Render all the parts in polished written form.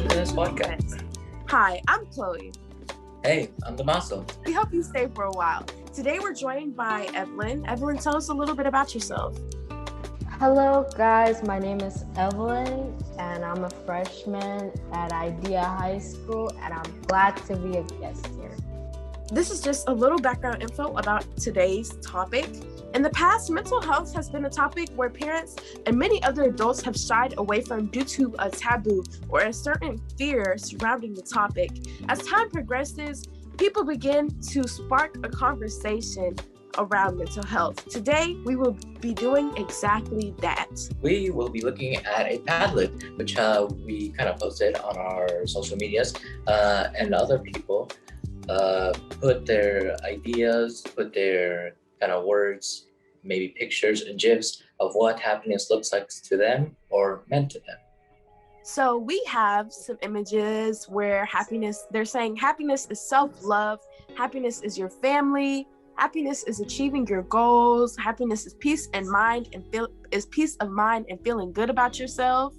welcome to this podcast. Hi, I'm Chloe. Hey, I'm Damaso. We hope you stay for a while. Today we're joined by Evelyn. Evelyn, tell us a little bit about yourself. Hello guys, my name is Evelyn and I'm a freshman at Idea High School and I'm glad to be a guest here. This is just a little background info about today's topic. In the past, mental health has been a topic where parents and many other adults have shied away from due to a taboo or a certain fear surrounding the topic. As time progresses, people begin to spark a conversation around mental health. Today, we will be doing exactly that. We will be looking at a Padlet, which we kind of posted on our social medias, and other people put their ideas, put their kind of words, maybe pictures and GIFs of what happiness looks like to them or meant to them. So we have some images where they're saying happiness is self-love, happiness is your family, happiness is achieving your goals, happiness is peace of mind and feeling good about yourself.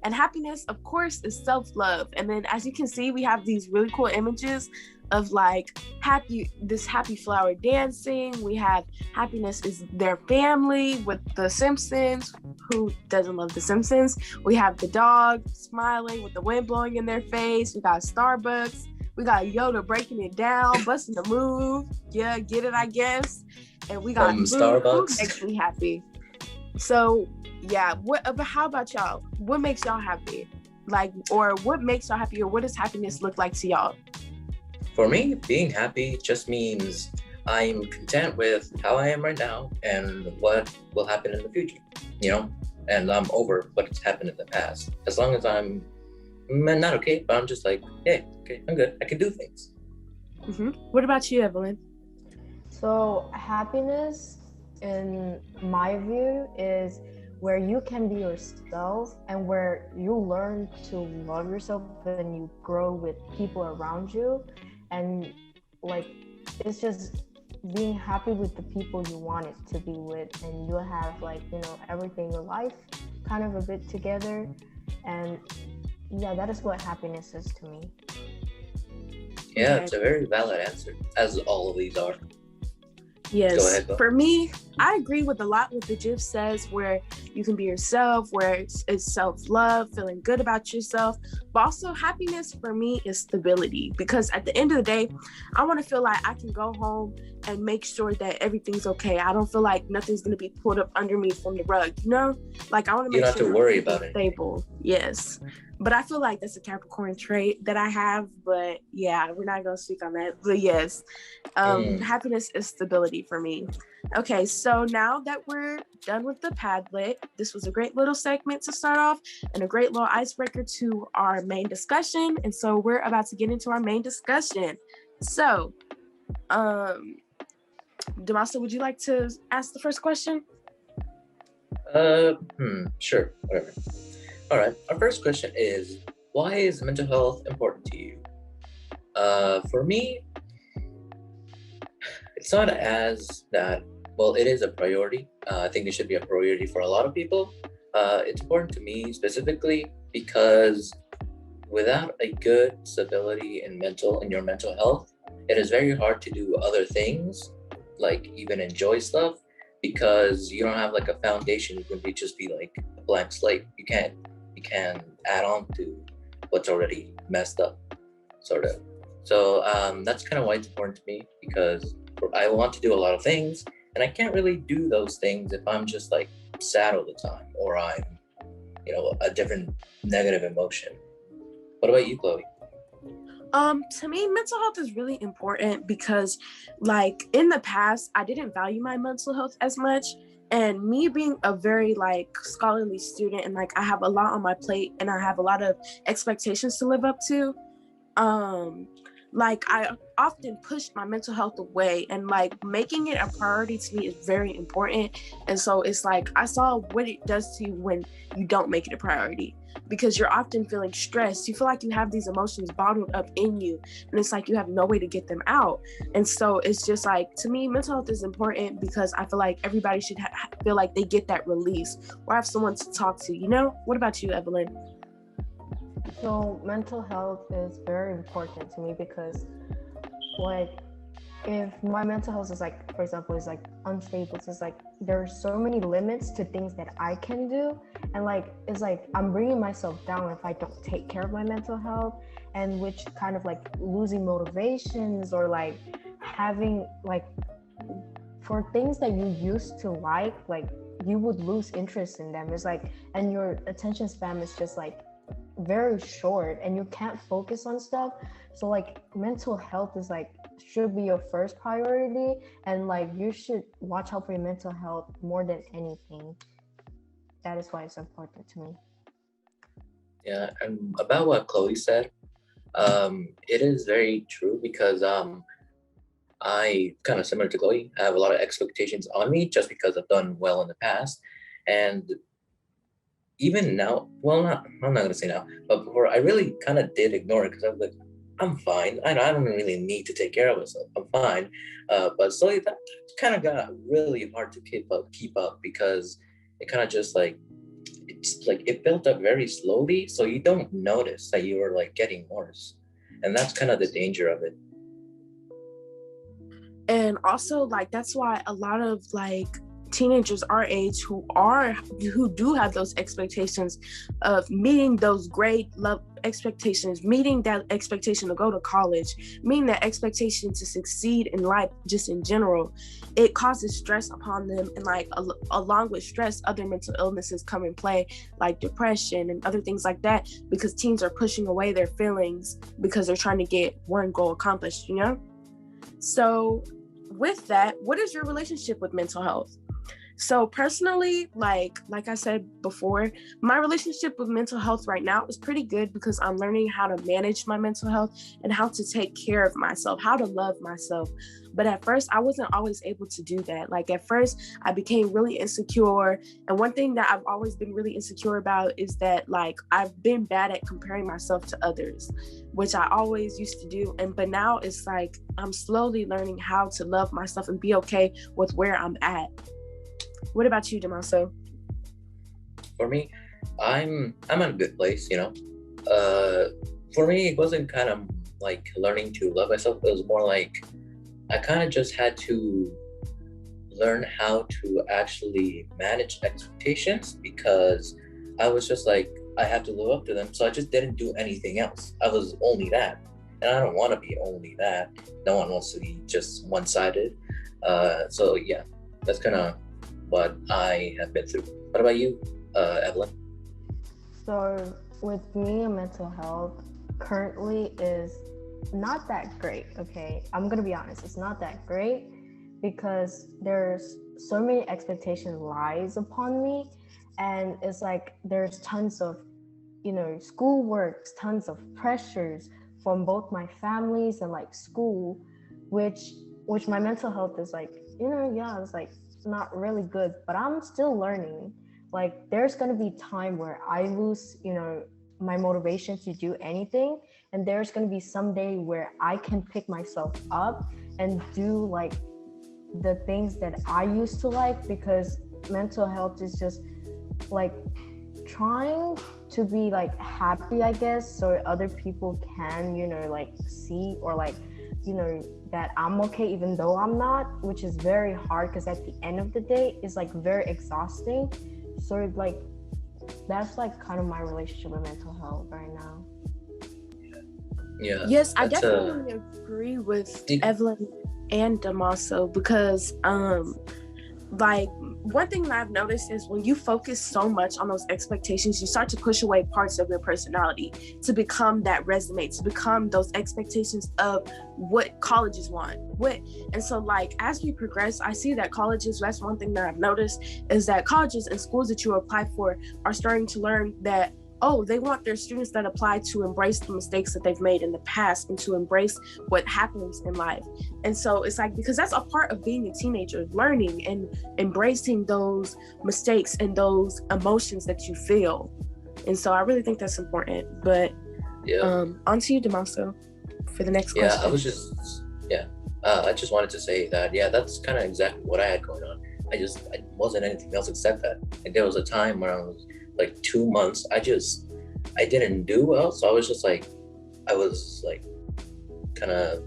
And happiness, of course, is self-love. And then as you can see, we have these really cool images of like happy flower dancing. We have happiness is their family with the Simpsons. Who doesn't love the Simpsons? We have the dog smiling with the wind blowing in their face. We got Starbucks. We got Yoda breaking it down, busting a move. Yeah, get it, I guess. And we got Starbucks. Food makes me happy. So yeah, how about y'all? What makes y'all happy? Or what makes y'all happy, or what does happiness look like to y'all? For me, being happy just means I'm content with how I am right now and what will happen in the future, and I'm over what's happened in the past. As long as I'm not okay, but I'm just like, hey, okay, I'm good. I can do things. Mm-hmm. What about you, Evelyn? So happiness, in my view, is where you can be yourself and where you learn to love yourself and you grow with people around you. And it's just being happy with the people you want it to be with, and you'll have everything in life kind of a bit together. And yeah, that is what happiness is to me. Yeah, It's a very valid answer, as all of these are. Yes. Go ahead, For me, I agree with a lot what the GIF says, where you can be yourself, where it's self-love, feeling good about yourself. But also happiness for me is stability, because at the end of the day, I want to feel like I can go home and make sure that everything's okay. I don't feel like nothing's going to be pulled up under me from the rug, I want to make sure you don't have to worry about it. Stable. Yes. But I feel like that's a Capricorn trait that I have. But yeah, we're not going to speak on that. But yes, happiness is stability for me. Okay, so now that we're done with the Padlet, this was a great little segment to start off and a great little icebreaker to our main discussion. And so we're about to get into our main discussion. So, Damaso, would you like to ask the first question? Sure, whatever. All right, our first question is, why is mental health important to you? For me, it's not as that, well, it is a priority. I think it should be a priority for a lot of people. It's important to me specifically because without a good stability in your mental health, it is very hard to do other things, like even enjoy stuff, because you don't have like a foundation. You can just be like a blank slate. You can add on to what's already messed up, sort of. So that's kind of why it's important to me, because I want to do a lot of things, and I can't really do those things if I'm just like sad all the time, or I'm, a different negative emotion. What about you, Chloe? To me, mental health is really important because, in the past, I didn't value my mental health as much. And me being a very scholarly student, and I have a lot on my plate, and I have a lot of expectations to live up to. I often pushed my mental health away, and making it a priority to me is very important. And so it's I saw what it does to you when you don't make it a priority, because you're often feeling stressed. You feel like you have these emotions bottled up in you, and it's you have no way to get them out. And so it's just to me, mental health is important because I feel like everybody should feel like they get that release or have someone to talk to. What about you, Evelyn? So mental health is very important to me because, like, if my mental health is like, for example, is like unstable, it's like there are so many limits to things that I can do, and like it's like I'm bringing myself down if I don't take care of my mental health, and which kind of like losing motivations or like having like for things that you used to like you would lose interest in them. It's like, and your attention span is just like very short and you can't focus on stuff. So like mental health is like should be your first priority, and like you should watch out for your mental health more than anything. That is why it's important to me. Yeah, and about what Chloe said, it is very true because I kind of similar to Chloe. I have a lot of expectations on me just because I've done well in the past, and even now, well, I'm not gonna say now, but before I really kind of did ignore it because I was like, I'm fine. I don't really need to take care of myself. I'm fine. But slowly that kind of got really hard to keep up because it kind of just like, it's like it built up very slowly. So you don't notice that you were like getting worse. And that's kind of the danger of it. And also like that's why a lot of like teenagers our age who do have those expectations of meeting those grade level expectations, meeting that expectation to go to college, meeting that expectation to succeed in life just in general, it causes stress upon them. And like along with stress, other mental illnesses come in play, like depression and other things like that, because teens are pushing away their feelings because they're trying to get one goal accomplished, you know? So with that, what is your relationship with mental health? So personally, like I said before, my relationship with mental health right now is pretty good because I'm learning how to manage my mental health and how to take care of myself, how to love myself. But at first, I wasn't always able to do that. Like at first, I became really insecure. And one thing that I've always been really insecure about is that like I've been bad at comparing myself to others, which I always used to do. But now it's like I'm slowly learning how to love myself and be okay with where I'm at. What about you, Damaso? For me, I'm in a good place, you know. For me, it wasn't kind of like learning to love myself. It was more like I kind of just had to learn how to actually manage expectations because I was just like, I have to live up to them. So I just didn't do anything else. I was only that. And I don't want to be only that. No one wants to be just one-sided. So yeah, that's kind of what I have been through. What about you, Evelyn? So with me, mental health currently is not that great. Okay, I'm gonna be honest, it's not that great because there's so many expectation lies upon me, and it's like there's tons of school works, tons of pressures from both my families and like school, which my mental health is like it's like not really good, but I'm still learning. Like there's gonna be time where I lose my motivation to do anything, and there's gonna be some day where I can pick myself up and do like the things that I used to like, because mental health is just like trying to be like happy, I guess, so other people can like see or like that I'm okay even though I'm not, which is very hard because at the end of the day it's like very exhausting. So like that's like kind of my relationship with mental health right now. Yeah. Yes, I definitely agree with Evelyn and Damaso because like one thing that I've noticed is when you focus so much on those expectations, you start to push away parts of your personality to become that resume, to become those expectations of what colleges want. And so like as we progress, I see that colleges, that's one thing that I've noticed, is that colleges and schools that you apply for are starting to learn that they want their students that apply to embrace the mistakes that they've made in the past and to embrace what happens in life. And so it's like, because that's a part of being a teenager, learning and embracing those mistakes and those emotions that you feel. And so I really think that's important. But on to you, Damaso, for the next question. I just wanted to say that, that's kind of exactly what I had going on. I wasn't anything else except that. Like there was a time where I was like 2 months, I just I didn't do well, so I was just like, I was like kind of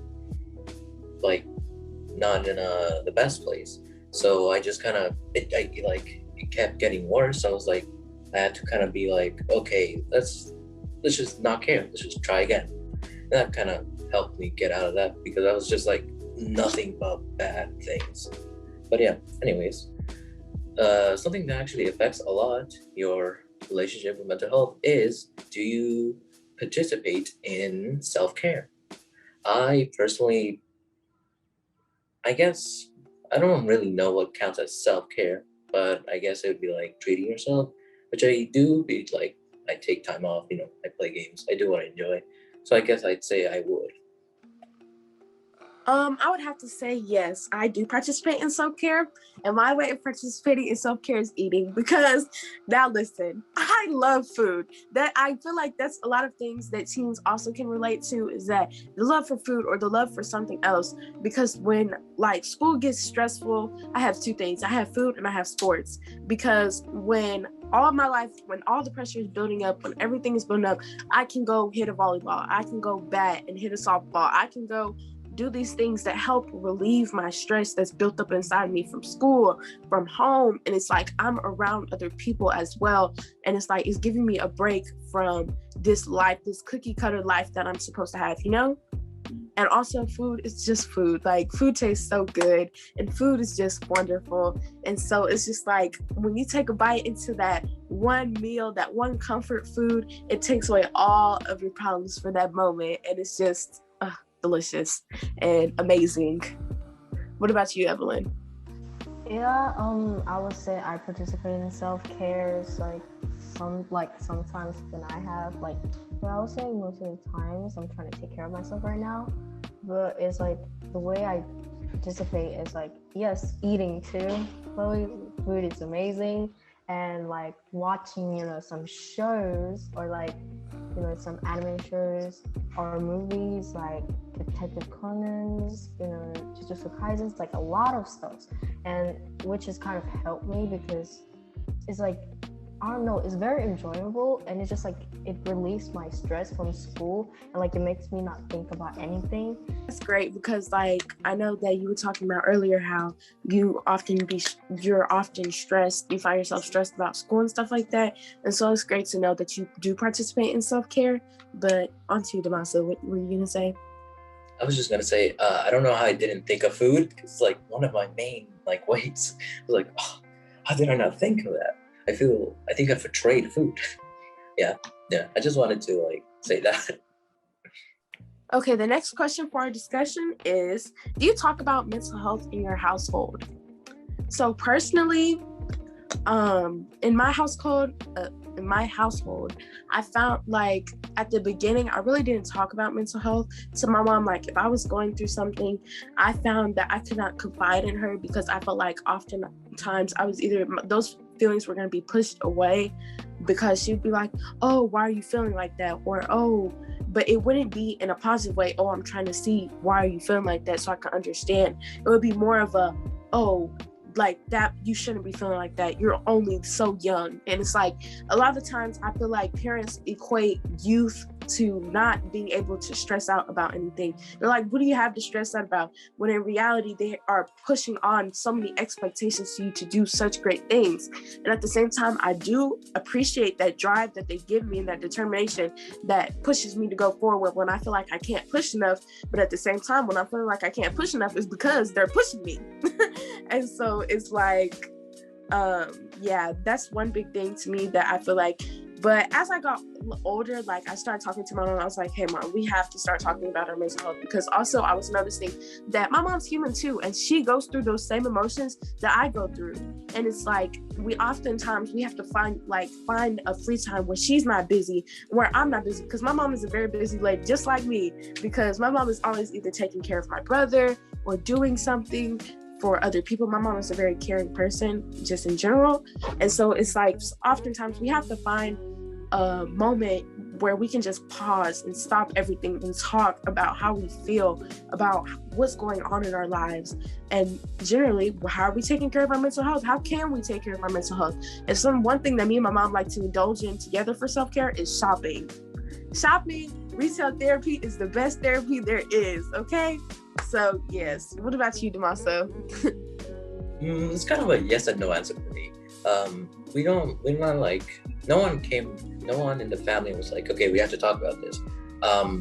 like not in the best place. So I just kind of it kept getting worse. I was like, I had to kind of be like, okay, let's just not care. Let's just try again. And that kind of helped me get out of that, because I was just like nothing but bad things. But yeah, anyways, something that actually affects a lot your relationship with mental health is, do you participate in self-care? I personally, I guess, I don't really know what counts as self-care, but I guess it would be like treating yourself, which I do. Be like, I take time off, I play games, I do what I enjoy. So I guess I'd say I would. I would have to say yes, I do participate in self-care, and my way of participating in self-care is eating, because now listen, I love food. That I feel like that's a lot of things that teens also can relate to, is that the love for food or the love for something else. Because when like school gets stressful, I have two things: I have food and I have sports. Because when all my life, when all the pressure is building up, when everything is building up, I can go hit a volleyball, I can go bat and hit a softball, I can go do these things that help relieve my stress that's built up inside me from school, from home. And it's like I'm around other people as well, and it's like it's giving me a break from this life, this cookie cutter life that I'm supposed to have, And also food is just food. Like food tastes so good, and food is just wonderful. And so it's just like when you take a bite into that one meal, that one comfort food, it takes away all of your problems for that moment, and it's just delicious and amazing. What about you, Evelyn? Yeah, I would say I participate in self-care. It's like sometimes when I have I would say most of the times I'm trying to take care of myself right now. But it's like the way I participate is like, yes, eating too. Food is amazing, and like watching some shows, or some anime shows or movies like Detective Conan's, Jujutsu Kaisen's, like a lot of stuff, and which has kind of helped me, because it's like, I don't know, it's very enjoyable, and it's just like it relieves my stress from school, and like it makes me not think about anything. That's great, because like I know that you were talking about earlier how you're often stressed, you find yourself stressed about school and stuff like that, and so it's great to know that you do participate in self-care. But on to you, Damaso, what were you gonna say? I was just gonna say, I don't know how I didn't think of food. It's like one of my main weights. I was like, oh, how did I not think of that? I think I betrayed food. yeah. I just wanted to say that. Okay, the next question for our discussion is, do you talk about mental health in your household? So personally, in my household, I found at the beginning, I really didn't talk about mental health to my mom. If I was going through something, I found that I could not confide in her, because I felt like oftentimes I was either, those feelings were going to be pushed away, because she'd be like, oh, why are you feeling like that? Or, oh, but it wouldn't be in a positive way. Oh, I'm trying to see, why are you feeling like that, so I can understand. It would be more of a, oh, that you shouldn't be feeling like that, you're only so young. And it's like a lot of the times I feel like parents equate youth to not being able to stress out about anything. They're like, what do you have to stress out about? When in reality, they are pushing on so many expectations to you to do such great things. And at the same time, I do appreciate that drive that they give me, and that determination that pushes me to go forward when I feel like I can't push enough. But at the same time, when I'm feeling like I can't push enough, is because they're pushing me. And so it's like, that's one big thing to me that I feel like. But as I got older, I started talking to my mom. I was like, hey, Mom, we have to start talking about our mental health, because also I was noticing that my mom's human too, and she goes through those same emotions that I go through. And it's like, we have to find a free time where she's not busy, where I'm not busy, because my mom is a very busy lady, just like me, because my mom is always either taking care of my brother or doing something for other people. My mom is a very caring person, just in general. And so it's like, oftentimes we have to find a moment where we can just pause and stop everything and talk about how we feel, about what's going on in our lives, and generally, how are we taking care of our mental health? How can we take care of our mental health? And one thing that me and my mom like to indulge in together for self-care is shopping. Retail therapy is the best therapy there is, okay? So yes, what about you, Damaso? It's kind of a yes and no answer for me. We're not like, no one in the family was like, okay, we have to talk about this.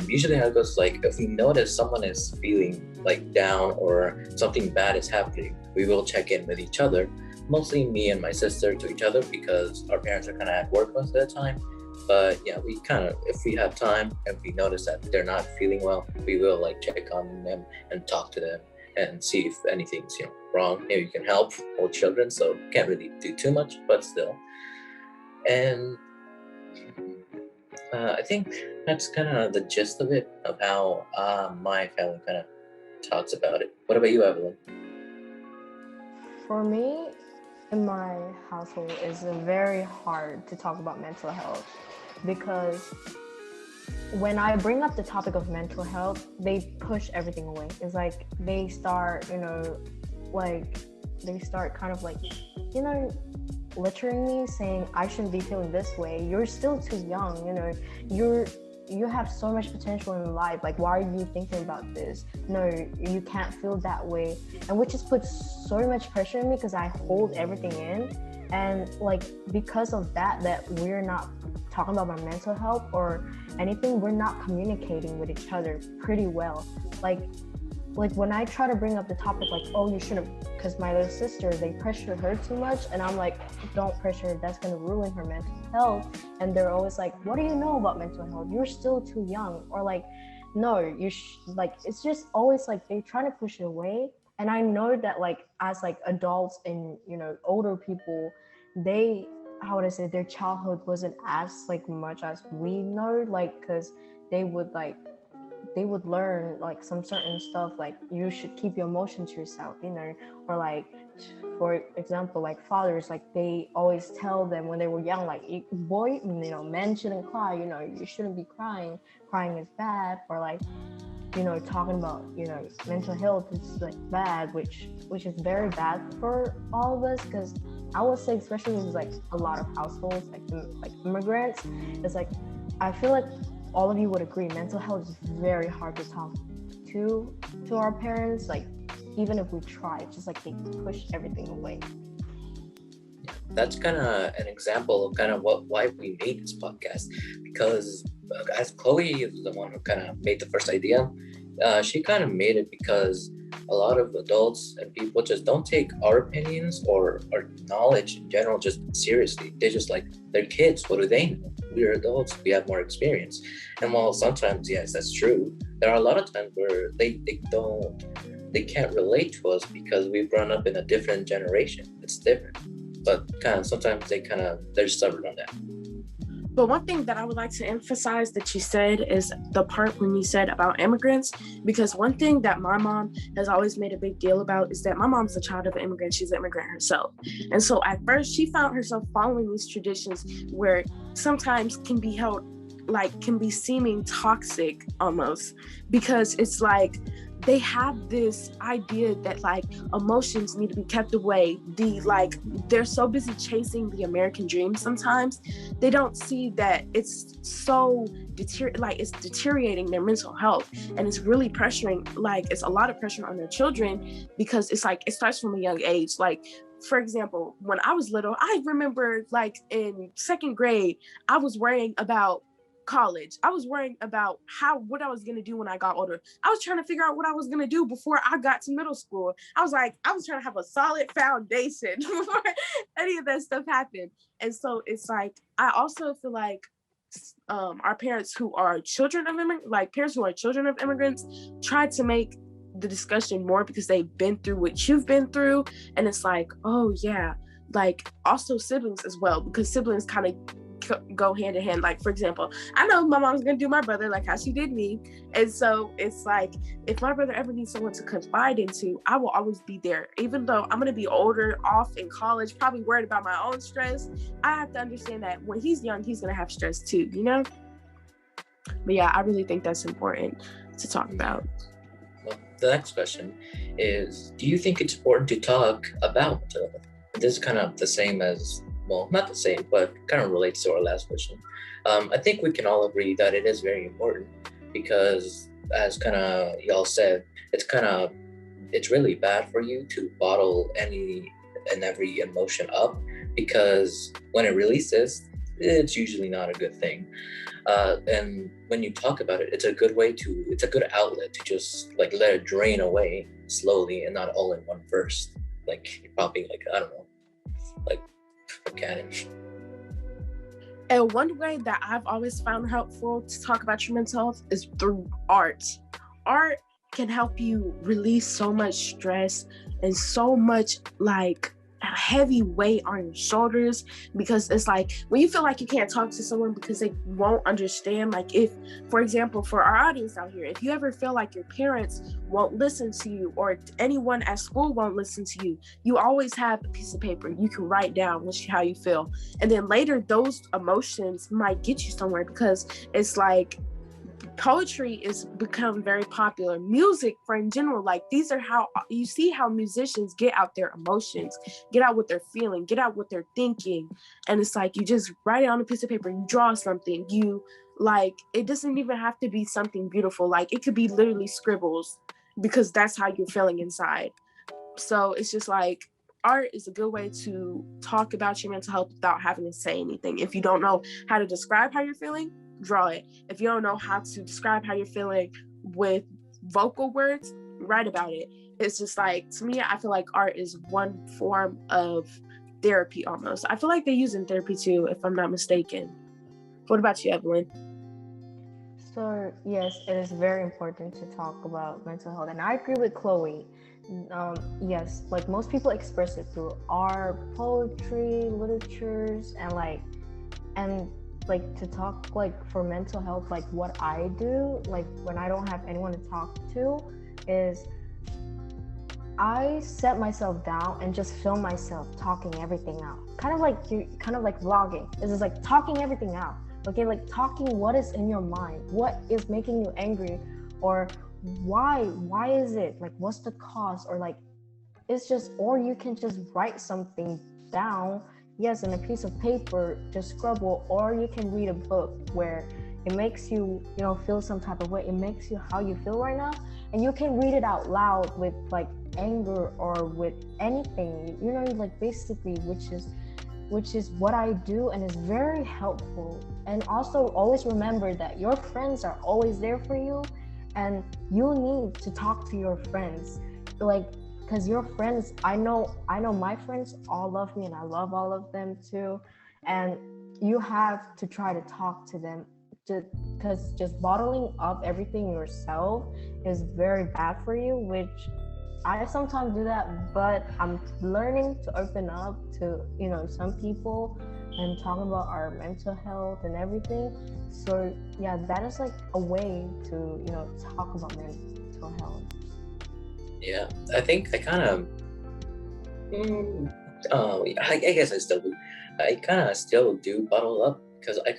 Usually how it goes, like, if we notice someone is feeling like down or something bad is happening, we will check in with each other, mostly me and my sister to each other, because our parents are kind of at work most of the time. But yeah, we kind of, if we have time and we notice that they're not feeling well, we will like check on them and talk to them and see if anything's wrong. Maybe you can help old children, so can't really do too much, but still. And I think that's kind of the gist of it, of how my family kind of talks about it. What about you, Evelyn? For me, in my household, it's very hard to talk about mental health, because when I bring up the topic of mental health, they push everything away. It's like they start, kind of like, lecturing me, saying I shouldn't be feeling this way. You're still too young, you have so much potential in life. Like, why are you thinking about this? No, you can't feel that way. And which just puts so much pressure on me, because I hold everything in. And like, because of that we're not talking about my mental health or anything, we're not communicating with each other pretty well. Like when I try to bring up the topic, like, oh, you shouldn't, because my little sister, they pressure her too much, and I'm like, don't pressure her, that's gonna ruin her mental health. And they're always like, what do you know about mental health? You're still too young. Or like, no, it's just always like they try to push it away. And I know that like, as like adults and older people, their childhood wasn't as like much as we know, like, because they would learn like some certain stuff, like you should keep your emotions to yourself, or like, for example, like fathers, like they always tell them when they were young, like, boy, men shouldn't cry, you shouldn't be crying is bad. Or like, talking about, mental health is like bad, which is very bad for all of us, because I would say, especially with like a lot of households, like immigrants, it's like, I feel like all of you would agree, mental health is very hard to talk to our parents. Like, even if we try, it's just like they push everything away. That's kind of an example of kind of why we made this podcast, because as Chloe is the one who kind of made the first idea, she kind of made it because a lot of adults and people just don't take our opinions or our knowledge in general just seriously. They just like, they're kids, what do they know? We're adults, we have more experience. And while sometimes, yes, that's true, there are a lot of times where they can't relate to us because we've grown up in a different generation. It's different. But kind of sometimes they're stubborn on that. But one thing that I would like to emphasize that you said is the part when you said about immigrants, because one thing that my mom has always made a big deal about is that my mom's a child of an immigrant. She's an immigrant herself. And so at first she found herself following these traditions where sometimes can be seeming toxic almost, because it's like, they have this idea that like emotions need to be kept away. They're so busy chasing the American dream sometimes, they don't see that it's so it's deteriorating their mental health, and it's really pressuring, like it's a lot of pressure on their children, because it's like it starts from a young age. Like, for example, when I was little, I remember like in second grade, I was worrying about college. I was worrying about what I was going to do when I got older. I was trying to figure out what I was going to do before I got to middle school. I was trying to have a solid foundation before any of that stuff happened. And so it's like, I also feel like our parents who are children of immigrants try to make the discussion more because they've been through what you've been through. And it's like, oh yeah, like also siblings as well, because siblings kind of go hand in hand. Like, for example, I know my mom's gonna do my brother like how she did me, and so it's like, if my brother ever needs someone to confide into, I will always be there. Even though I'm gonna be older, off in college, probably worried about my own stress, I have to understand that when he's young, he's gonna have stress too, But yeah, I really think that's important to talk about. Well, the next question is, do you think it's important to talk about mental health? This is kind of the same as, well, not the same, but kind of relates to our last question. I think we can all agree that it is very important because, as kind of y'all said, it's really bad for you to bottle any and every emotion up, because when it releases, it's usually not a good thing. And when you talk about it, it's a good outlet to just like let it drain away slowly and not all in one burst. Like you're popping, like, I don't know, like a cannon. And one way that I've always found helpful to talk about your mental health is through art. Art can help you release so much stress and so much like a heavy weight on your shoulders, because it's like when you feel like you can't talk to someone because they won't understand, like if, for example, for our audience out here, if you ever feel like your parents won't listen to you or anyone at school won't listen to you, you always have a piece of paper you can write down how you feel, and then later those emotions might get you somewhere, because it's like poetry is become very popular. Music for in general, like these are how you see how musicians get out their emotions, get out what they're feeling, get out what they're thinking. And it's like you just write it on a piece of paper, you draw something, you like, it doesn't even have to be something beautiful, like it could be literally scribbles, because that's how you're feeling inside. So it's just like art is a good way to talk about your mental health without having to say anything. If you don't know how to describe how you're feeling, draw it. If you don't know how to describe how you're feeling with vocal words, write about it. It's just like, to me, I feel like art is one form of therapy almost. I feel like they use it in therapy too, if I'm not mistaken. What about you, Evelyn? So yes, it is very important to talk about mental health, and I agree with Chloe. Yes, like most people express it through art, poetry, literatures, and to talk like for mental health, like what I do, like when I don't have anyone to talk to, is I set myself down and just film myself talking everything out. Kind of like vlogging. This is like talking everything out. Okay, like talking what is in your mind, what is making you angry, or why is it, like what's the cause, or like it's just, or you can just write something down, yes, in a piece of paper, just scribble, or you can read a book where it makes you, feel some type of way. It makes you how you feel right now, and you can read it out loud with like anger or with anything, like basically, which is what I do, and is very helpful. And also always remember that your friends are always there for you, and you need to talk to your friends, like, because your friends, I know my friends all love me, and I love all of them too, and you have to try to talk to them, because just bottling up everything yourself is very bad for you, which I sometimes do that, but I'm learning to open up to, some people and talking about our mental health and everything. So yeah, that is like a way to, talk about mental health. Yeah, I think I kind of, I guess I still do. I kind of still do bottle up, because I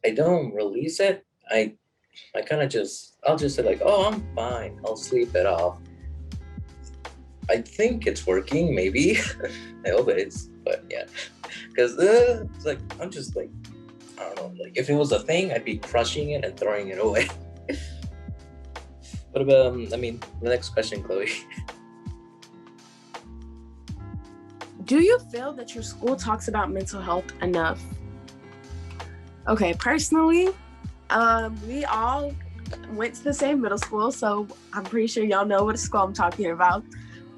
don't release it. I'll just say like, oh, I'm fine, I'll sleep it off. I think it's working, maybe. I hope it is, but yeah. Because it's like, I'm just like, I don't know, like if it was a thing, I'd be crushing it and throwing it away. What about, the next question, Chloe. Do you feel that your school talks about mental health enough? Okay, personally, we all went to the same middle school, so I'm pretty sure y'all know what school I'm talking about.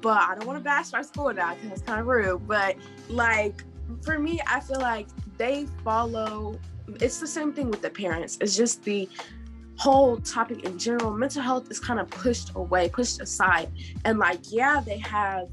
But I don't want to bash our school now because it's kind of rude. But like, for me, I feel like they follow, it's the same thing with the parents. It's just the whole topic in general. Mental health is kind of pushed aside. And like, yeah, they have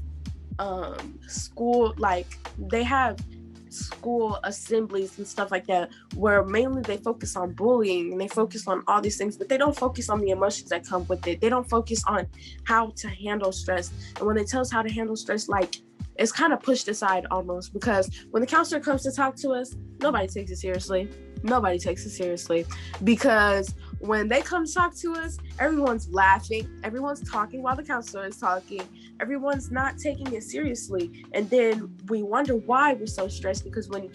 school assemblies and stuff like that, where mainly they focus on bullying and they focus on all these things, but they don't focus on the emotions that come with it. They don't focus on how to handle stress. And when they tell us how to handle stress, like, it's kind of pushed aside almost, because when the counselor comes to talk to us, nobody takes it seriously. Nobody takes it seriously, because when they come talk to us, everyone's laughing, everyone's talking while the counselor is talking, everyone's not taking it seriously. And then we wonder why we're so stressed, because when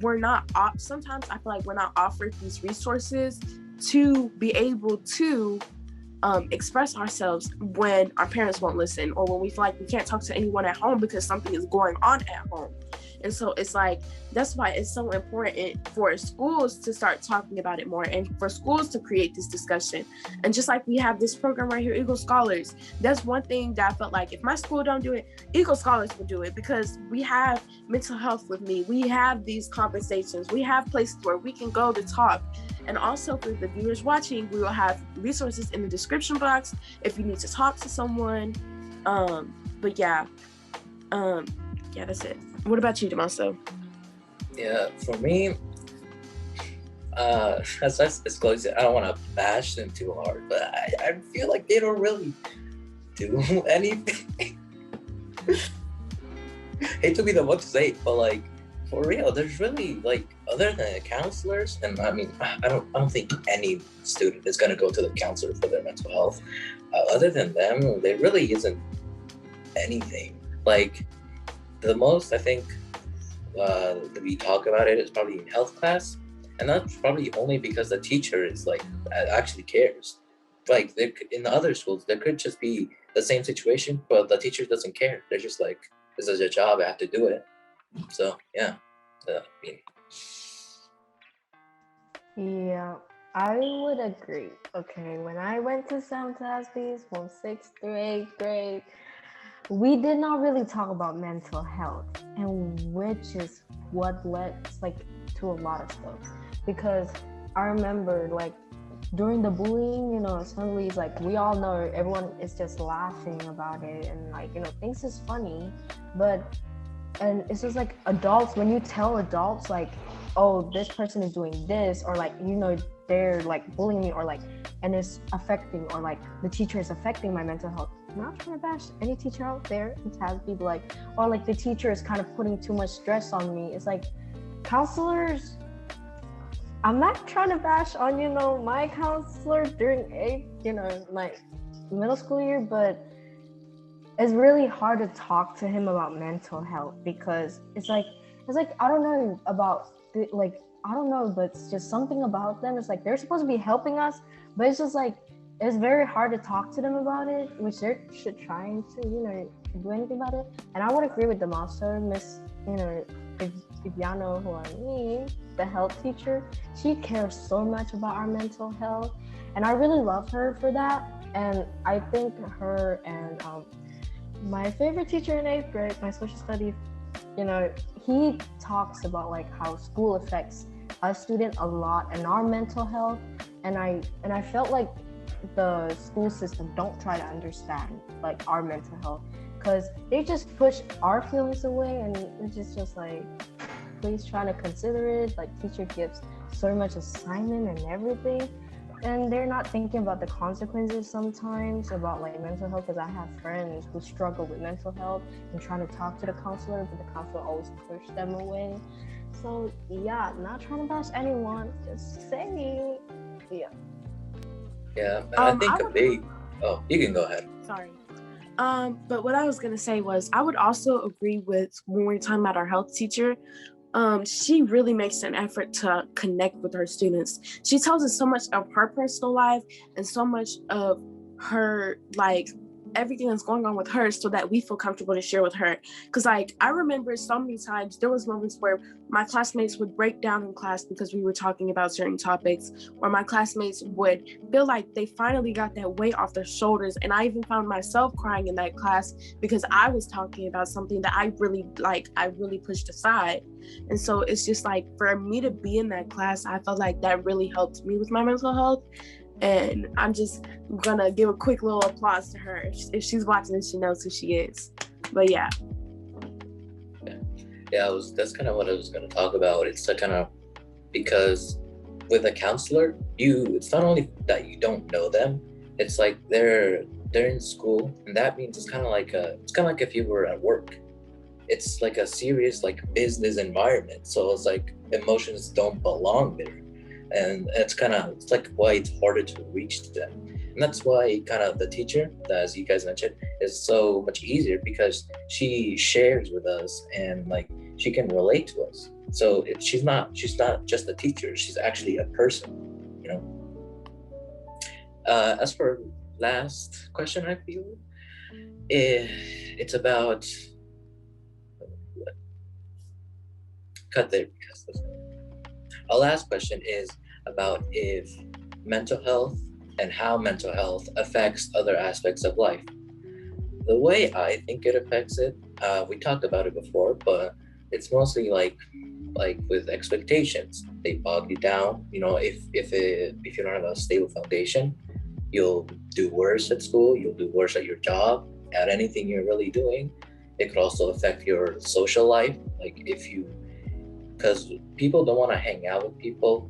we're not sometimes I feel like we're not offered these resources to be able to express ourselves when our parents won't listen, or when we feel like we can't talk to anyone at home because something is going on at home. And so it's like, that's why it's so important for schools to start talking about it more, and for schools to create this discussion. And just like we have this program right here, Eagle Scholars, that's one thing that I felt like if my school don't do it, Eagle Scholars will do it, because we have mental health with me. We have these conversations. We have places where we can go to talk. And also for the viewers watching, we will have resources in the description box if you need to talk to someone. But yeah, that's it. What about you, Damaso? Yeah, for me, as I disclosed, I don't want to bash them too hard, but I feel like they don't really do anything. Hate to be the one to say it, but like, for real, there's really, like, other than the counselors, and I mean, I don't think any student is gonna go to the counselor for their mental health. Other than them, there really isn't anything. Like, the most I think that we talk about it is probably in health class, and that's probably only because the teacher is like actually cares. Like, in the other schools, there could just be the same situation, but the teacher doesn't care. They're just like, this is a job, I have to do it. So yeah, Yeah, I would agree. Okay, when I went to SAMHSA from 6th through 8th grade, we did not really talk about mental health, and which is what led to a lot of stuff. Because I remember during the bullying, suddenly it's like, we all know everyone is just laughing about it, and things is funny, and it's just like adults, when you tell adults oh, this person is doing this, or they're bullying me, or and it's affecting, or the teacher is affecting my mental health. I'm not trying to bash any teacher out there. It has people or the teacher is kind of putting too much stress on me. It's like, counselors, I'm not trying to bash on, my counselor during my middle school year, but it's really hard to talk to him about mental health, because it's like I don't know about I don't know, but it's just something about them. It's like they're supposed to be helping us, but it's just it's very hard to talk to them about it, which they're trying to do anything about it. And I would agree with the master, Miss, if y'all know who I mean, the health teacher. She cares so much about our mental health, and I really love her for that. And I think her and my favorite teacher in 8th grade, my social studies, he talks about how school affects a student a lot and our mental health. And I felt like the school system don't try to understand our mental health, because they just push our feelings away, and it's just please try to consider it. Teacher gives so much assignment and everything, and they're not thinking about the consequences sometimes about mental health, because I have friends who struggle with mental health and trying to talk to the counselor, but the counselor always push them away. So yeah, not trying to bash anyone, just saying. Yeah, and I think you can go ahead. Sorry. But what I was gonna say was, I would also agree with, when we're talking about our health teacher, she really makes an effort to connect with her students. She tells us so much of her personal life and so much of her everything that's going on with her, so that we feel comfortable to share with her. Because I remember so many times there was moments where my classmates would break down in class because we were talking about certain topics, or my classmates would feel like they finally got that weight off their shoulders, and I even found myself crying in that class because I was talking about something that I really pushed aside. And so it's just for me to be in that class, I felt like that really helped me with my mental health. And I'm just gonna give a quick little applause to her. If she's watching this, she knows who she is. But yeah. That's kind of what I was gonna talk about. It's because with a counselor, it's not only that you don't know them, it's they're in school, and that means it's kind of like if you were at work. it's like a serious like business environment. So it's like emotions don't belong there. And it's like why it's harder to reach them. And that's why kind of the teacher, as you guys mentioned, is so much easier because she shares with us and like she can relate to us. So she's not just a teacher, she's actually a person, you know. As for last question, I feel it's about cut there because our last question is about if mental health and how mental health affects other aspects of life. The way I think it affects it, we talked about it before, but it's mostly like with expectations. They bog you down. You know, if you don't have a stable foundation, you'll do worse at school, you'll do worse at your job, at anything you're really doing. It could also affect your social life. Like because people don't want to hang out with people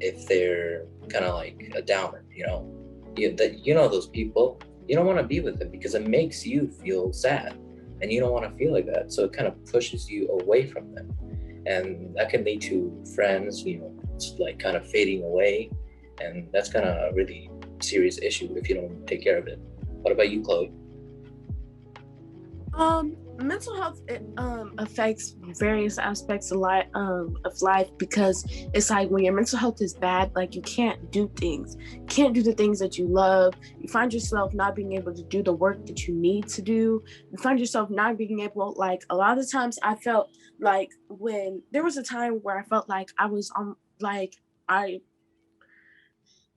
if they're kind of like a downer, you know. You know those people, you don't want to be with them because it makes you feel sad and you don't want to feel like that. So it kind of pushes you away from them. And that can lead to friends, you know, like kind of fading away. And that's kind of a really serious issue if you don't take care of it. What about you, Chloe? Mental health affects various aspects of life because it's like when your mental health is bad, like you can't do the things that you love. You find yourself not being able to do the work that you need to do. You find yourself not being able, like a lot of the times I felt like when there was a time where I felt like I was on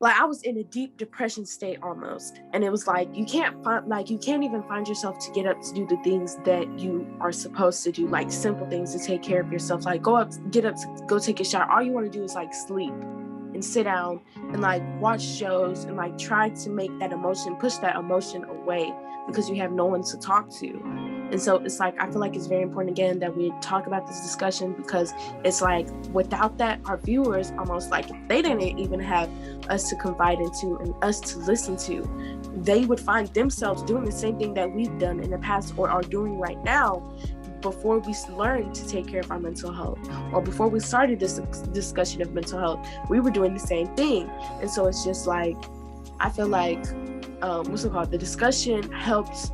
I was in a deep depression state almost. And it was like, you can't even find yourself to get up to do the things that you are supposed to do, like simple things to take care of yourself. Like get up to go take a shower. All you want to do is like sleep and sit down and like watch shows and like try to push that emotion away because you have no one to talk to. And so it's like, I feel like it's very important again that we talk about this discussion because it's like, without that, our viewers almost like, if they didn't even have us to confide into and us to listen to, they would find themselves doing the same thing that we've done in the past or are doing right now before we learned to take care of our mental health, or before we started this discussion of mental health, we were doing the same thing. And so it's just like, I feel like, the discussion helps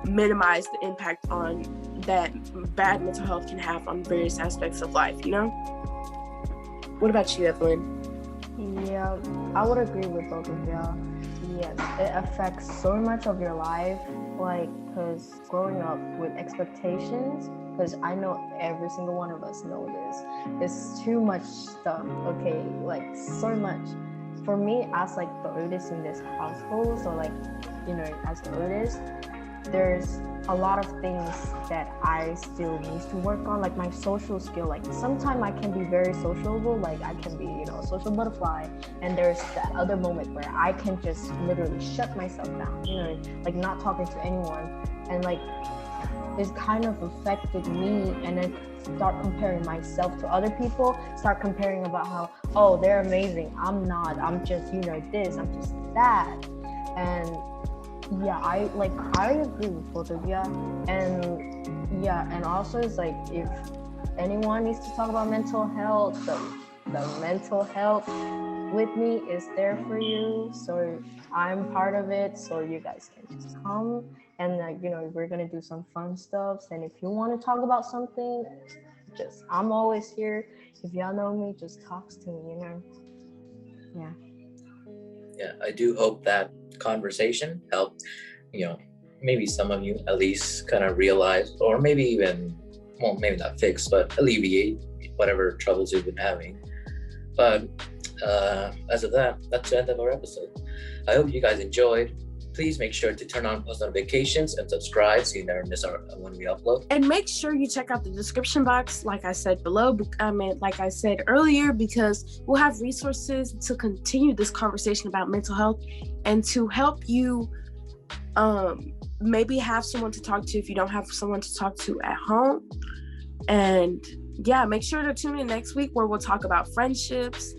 minimize the impact on that bad mental health can have on various aspects of life, you know? What about you, Evelyn? Yeah, I would agree with both of y'all. Yes, it affects so much of your life, like, because growing up with expectations, because I know every single one of us know this, it's too much stuff, okay, like so much. For me, as like the oldest in this household, so like, you know, as the oldest, there's a lot of things that I still need to work on, like my social skill. Like sometimes I can be very sociable, like I can be, you know, a social butterfly, and there's that other moment where I can just literally shut myself down, you know, like not talking to anyone, and like it's kind of affected me. And then start comparing myself to other people, start comparing about how, oh, they're amazing, I'm not, I'm just, you know, this, I'm just that. And yeah, I agree with both of you. And yeah, and also it's like, if anyone needs to talk about mental health, the mental health with me is there for you. So I'm part of it, so you guys can just come and like, you know, we're gonna do some fun stuff. And if you want to talk about something, just, I'm always here. If y'all know me, just talk to me, you know. Yeah, I do hope that conversation helped, you know, maybe some of you at least kind of realize, or maybe even, well, maybe not fix, but alleviate whatever troubles you've been having. But as of that, that's the end of our episode. I hope you guys enjoyed. Please make sure to turn on post notifications and subscribe so you never miss when we upload. And make sure you check out the description box, like I said below, like I said earlier, because we'll have resources to continue this conversation about mental health and to help you maybe have someone to talk to if you don't have someone to talk to at home. And yeah, make sure to tune in next week where we'll talk about friendships.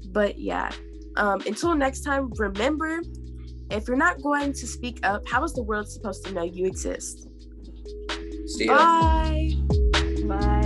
But yeah, until next time, remember, if you're not going to speak up, how is the world supposed to know you exist? See you. Bye.